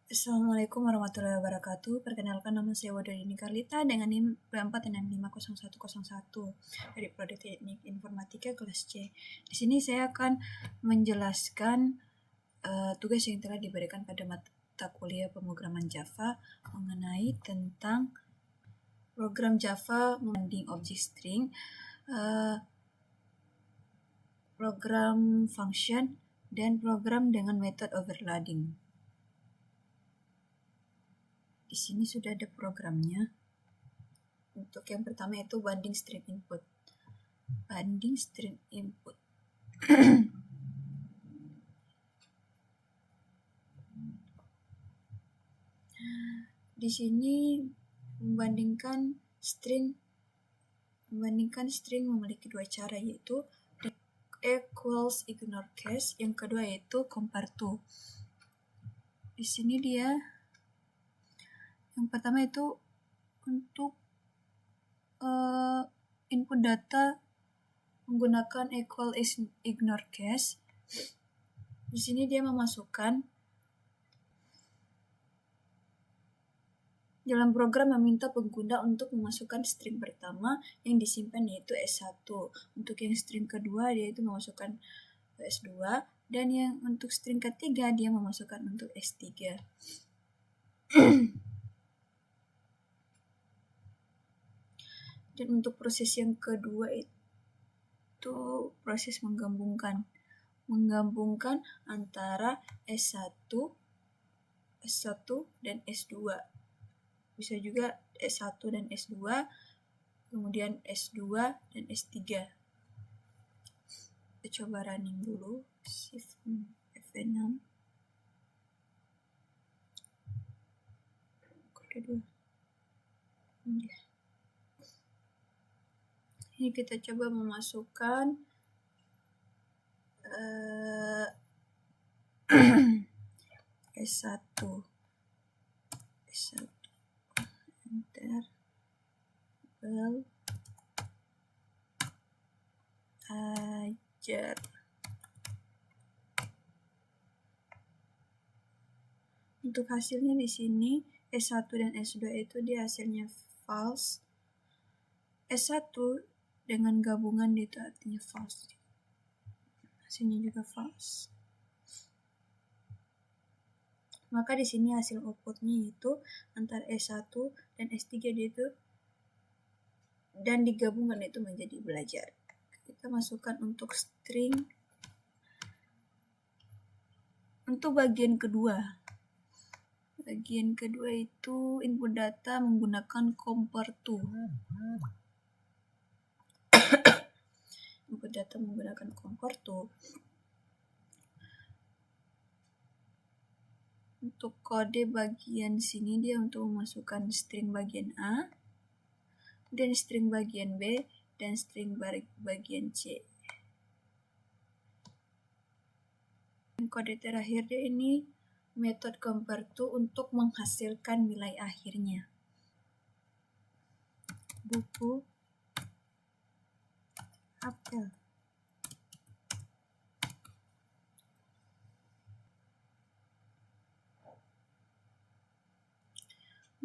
Assalamualaikum warahmatullahi wabarakatuh. Perkenalkan, nama saya Wadudini Karlita dengan NIM 24650101 dari Prodi Teknik Informatika kelas C. Di sini saya akan menjelaskan tugas yang telah diberikan pada mata kuliah pemrograman Java mengenai tentang program Java membanding objek string, program function, dan program dengan metode overloading. Di sini sudah ada programnya. Untuk yang pertama itu banding string input. Banding string input. Di sini membandingkan string memiliki dua cara, yaitu equals ignore case, yang kedua yaitu compare to. Di sini dia yang pertama itu untuk input data menggunakan equal ignore case. Di sini dia memasukkan dalam program meminta pengguna untuk memasukkan string pertama yang disimpan yaitu S1. Untuk yang string kedua dia itu memasukkan S2, dan yang untuk string ketiga dia memasukkan untuk S3. Dan untuk proses yang kedua itu proses menggabungkan antara S1 dan S2. Bisa juga S1 dan S2, kemudian S2 dan S3. Kita coba running dulu, shift F6. Ini kita coba memasukkan S1 enter belajar. Untuk hasilnya di sini S1 dan S2 itu dia hasilnya false. S1 dengan gabungan itu artinya false. Hasilnya juga false. Maka di sini hasil outputnya itu antara S1 dan S3 dia itu dan digabungkan itu menjadi belajar. Kita masukkan untuk string. Untuk bagian kedua itu input data menggunakan compare to. Input data menggunakan compare to. Untuk kode bagian sini dia untuk memasukkan string bagian A, dan string bagian B, dan string bagian C. Dan kode terakhir dia ini metode compare to untuk menghasilkan nilai akhirnya. Buku apel.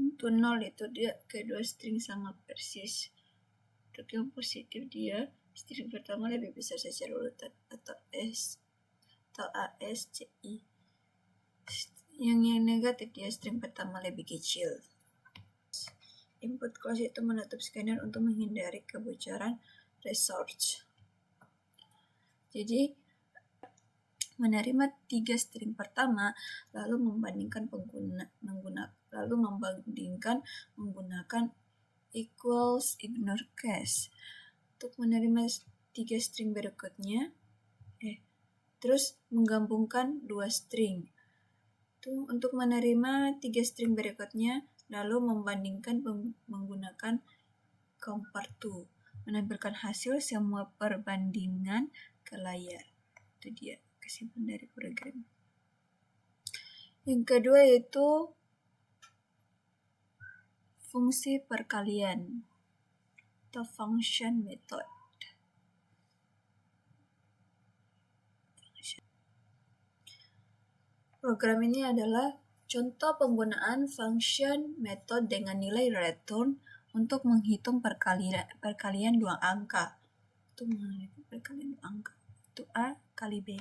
Untuk 0 itu dia kedua string sama persis. Untuk yang positif dia string pertama lebih besar secara urutan atau S atau A, S, C, I. Yang negatif dia string pertama lebih kecil. Input close itu menutup scanner untuk menghindari kebocoran resource. Jadi menerima 3 string pertama lalu membandingkan menggunakan equals ignore case. Untuk menerima 3 string berikutnya terus menggabungkan 2 string. Untuk menerima 3 string berikutnya lalu membandingkan menggunakan compare to, menampilkan hasil semua perbandingan ke layar. Itu dia kesimpulan dari program. Yang kedua yaitu fungsi perkalian atau function method. Program ini adalah Contoh penggunaan function method dengan nilai return untuk menghitung perkalian dua angka. Itu menghitung perkalian dua angka. Itu A kali B.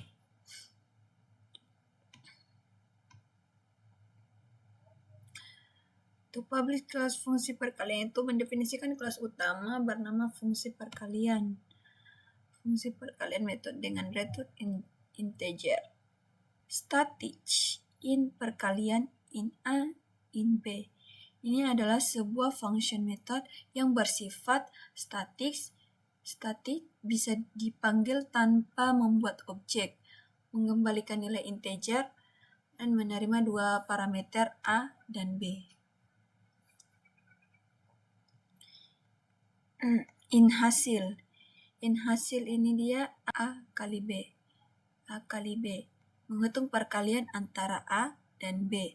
Untuk public class fungsi perkalian itu mendefinisikan kelas utama bernama fungsi perkalian. Fungsi perkalian metode dengan return integer. Static in perkalian in A in B. Ini adalah sebuah function method yang bersifat statik bisa dipanggil tanpa membuat objek, mengembalikan nilai integer, dan menerima dua parameter A dan B. In hasil ini dia A kali B. Menghitung perkalian antara A dan B.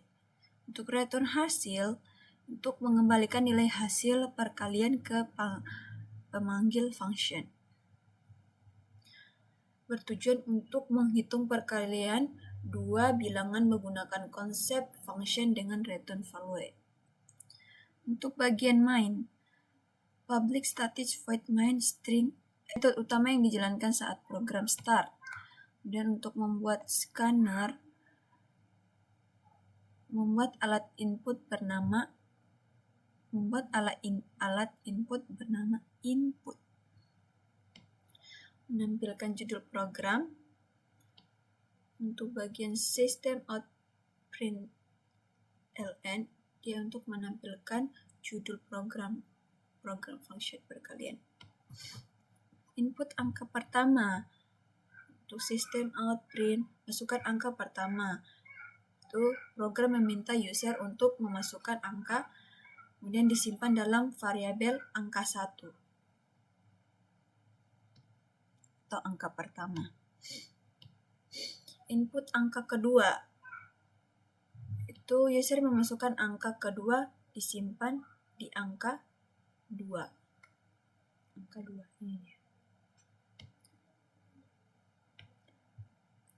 Untuk return hasil, untuk mengembalikan nilai hasil perkalian ke pemanggil function. Bertujuan untuk menghitung perkalian dua bilangan menggunakan konsep function dengan return value. Untuk bagian main, public static void main string metode utama yang dijalankan saat program start. Dan untuk membuat scanner, membuat alat input bernama input. Menampilkan judul program. Untuk bagian system out println, dia untuk menampilkan judul program function perkalian. Input angka pertama. Untuk system out print, masukkan angka pertama. Itu program meminta user untuk memasukkan angka, kemudian disimpan dalam variabel angka 1 atau angka pertama. Input angka kedua, itu user memasukkan angka kedua, disimpan di angka 2. Angka 2 ini dia.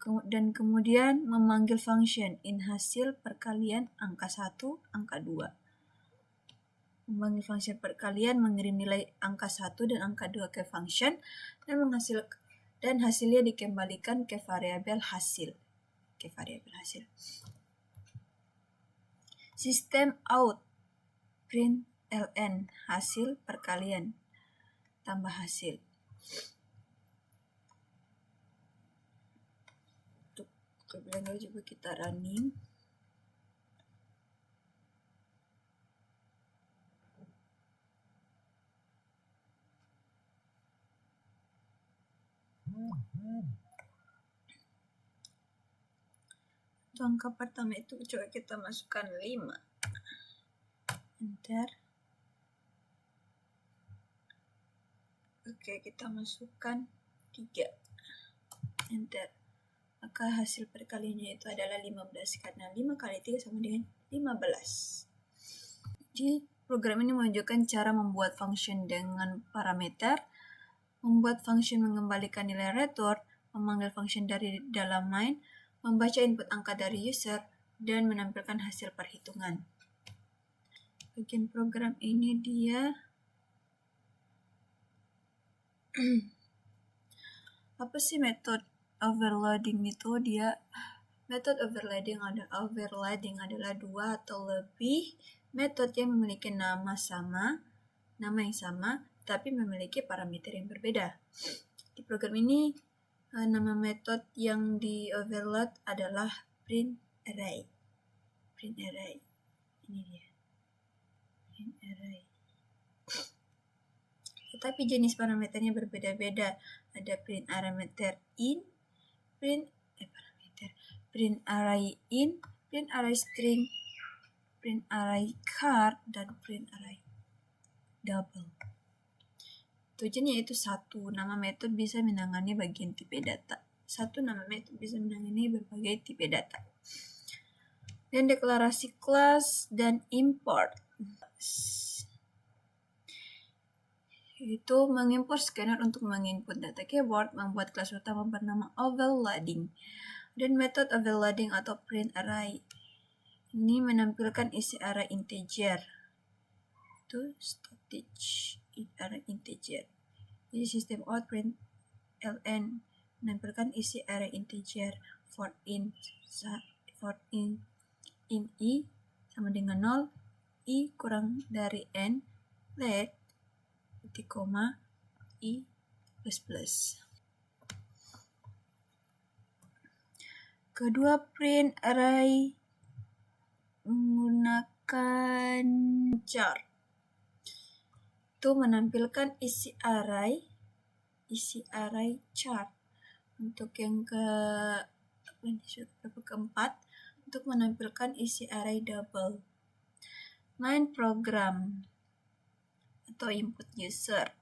Dan kemudian memanggil function in hasil perkalian angka 1, angka 2. Memanggil function perkalian mengirim nilai angka 1 dan angka 2 ke function dan hasilnya dikembalikan ke variabel hasil. System out println hasil perkalian tambah hasil. Terlebih dahulu coba kita running. Untuk angka pertama itu coba kita masukkan 5. Enter. Oke, kita masukkan 3. Enter. Maka hasil perkaliannya itu adalah 15 karena 5 kali 3 sama dengan 15. Jadi program ini menunjukkan cara membuat function dengan parameter, membuat function mengembalikan nilai return, memanggil function dari dalam main, membaca input angka dari user, dan menampilkan hasil perhitungan. Bagian program ini dia apa sih metode overloading itu? Metode overloading adalah 2 atau lebih metode yang memiliki nama yang sama tapi memiliki parameter yang berbeda. Di program ini nama metode yang di overload adalah print array. Ini dia. Print array. Tetapi jenis parameternya berbeda-beda. Ada print parameter in, print array in, print array string, print array char, dan print array double. Tujuannya yaitu 1. Nama metode bisa menangani bagian tipe data. 1. Nama metode bisa menangani berbagai tipe data. Dan deklarasi kelas dan import. Itu mengimport scanner untuk menginput data keyboard, membuat kelas utama bernama overloading, dan metode overloading atau print array Ini menampilkan isi array integer. Itu static array integer. Jadi sistem out print ln menampilkan isi array integer for in i sama dengan 0, i kurang dari n, let titik koma i plus plus. Kedua, print array menggunakan char. Itu menampilkan isi array char. Untuk yang keempat, untuk menampilkan isi array double. Main program atau input user.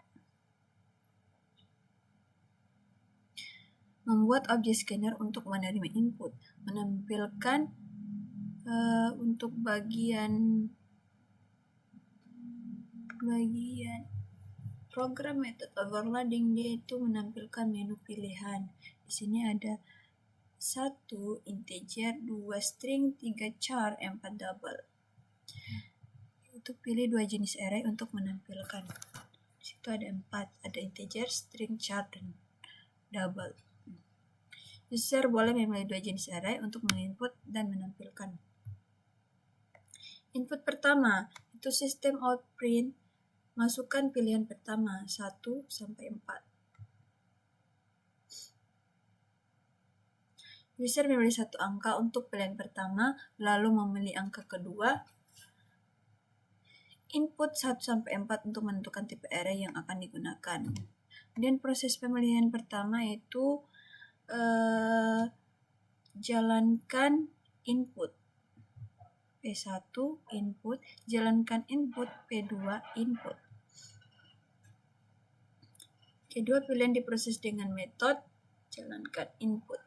Membuat objek scanner untuk menerima input, menampilkan untuk bagian program method overloading, dia itu menampilkan menu pilihan. Di sini ada 1 integer, 2 string, 3 char, 4 double. Itu pilih 2 jenis array untuk menampilkan. Di situ ada 4, ada integer, string, char, dan double. User boleh memilih 2 jenis array untuk menginput dan menampilkan. Input pertama, itu sistem out print. Masukkan pilihan pertama, 1 sampai 4. User memilih 1 angka untuk pilihan pertama, lalu memilih angka kedua. Input 1 sampai 4 untuk menentukan tipe array yang akan digunakan. Kemudian proses pemilihan pertama itu jalankan input. P1 input, jalankan input, P2 input. Kedua pilihan diproses dengan metode jalankan input.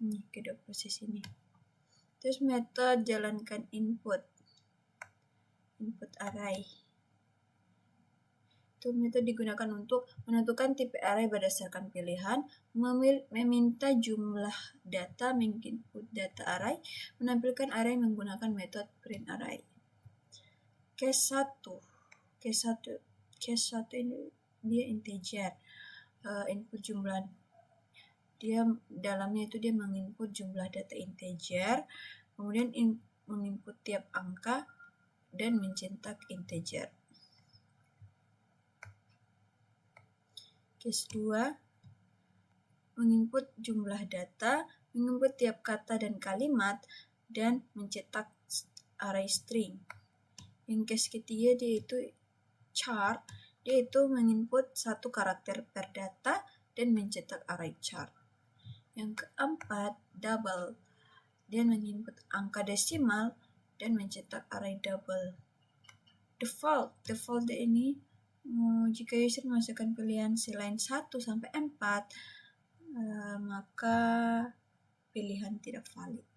Ini kedua proses ini. Terus metode jalankan input array. Itu metode digunakan untuk menentukan tipe array berdasarkan pilihan, meminta jumlah data, menginput data array, menampilkan array menggunakan metode print array. Case 1 ini dia integer, input jumlah, dia dalamnya itu dia menginput jumlah data integer, kemudian menginput tiap angka dan mencetak integer. Case 2, menginput jumlah data, menginput tiap kata dan kalimat, dan mencetak array string. Yang case ketiga dia itu char, dia itu menginput 1 karakter per data dan mencetak array char. Yang keempat, double, dia menginput angka desimal dan mencetak array double. Default ini jika user memasukkan pilihan selain 1 sampai 4, maka pilihan tidak valid.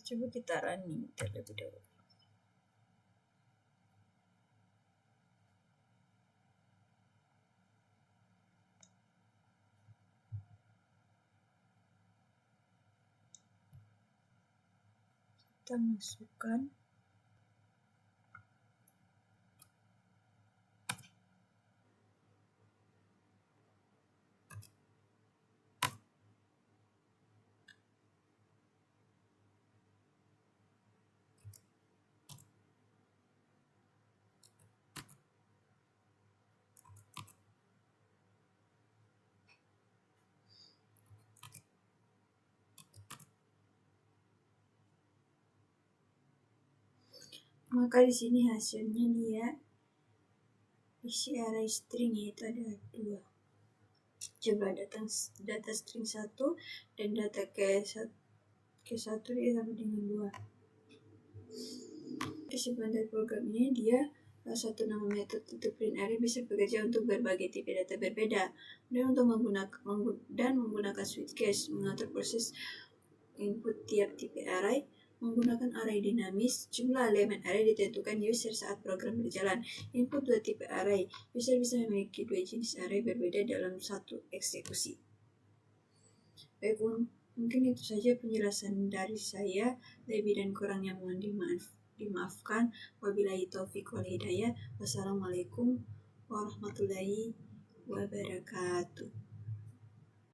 Coba kita running terlebih dahulu. Kita masukkan maka di sini hasilnya dia isi array string, yaitu ada 2. Jumlah data string 1 dan data ke1 dia sama dengan 2. Kesimpulan dari program ini, dia satu nama metode itu print array bisa bekerja untuk berbagai tipe data berbeda. Kemudian untuk menggunakan switch case, mengatur proses input tiap tipe array, Menggunakan array dinamis, jumlah elemen array ditentukan user saat program berjalan. Input dua tipe array. User bisa memiliki dua jenis array berbeda dalam satu eksekusi. Baik, mungkin itu saja penjelasan dari saya. Lebih dan kurangnya mohon dimaafkan. Wabillahi taufiq wal hidayah. Wassalamualaikum warahmatullahi wabarakatuh.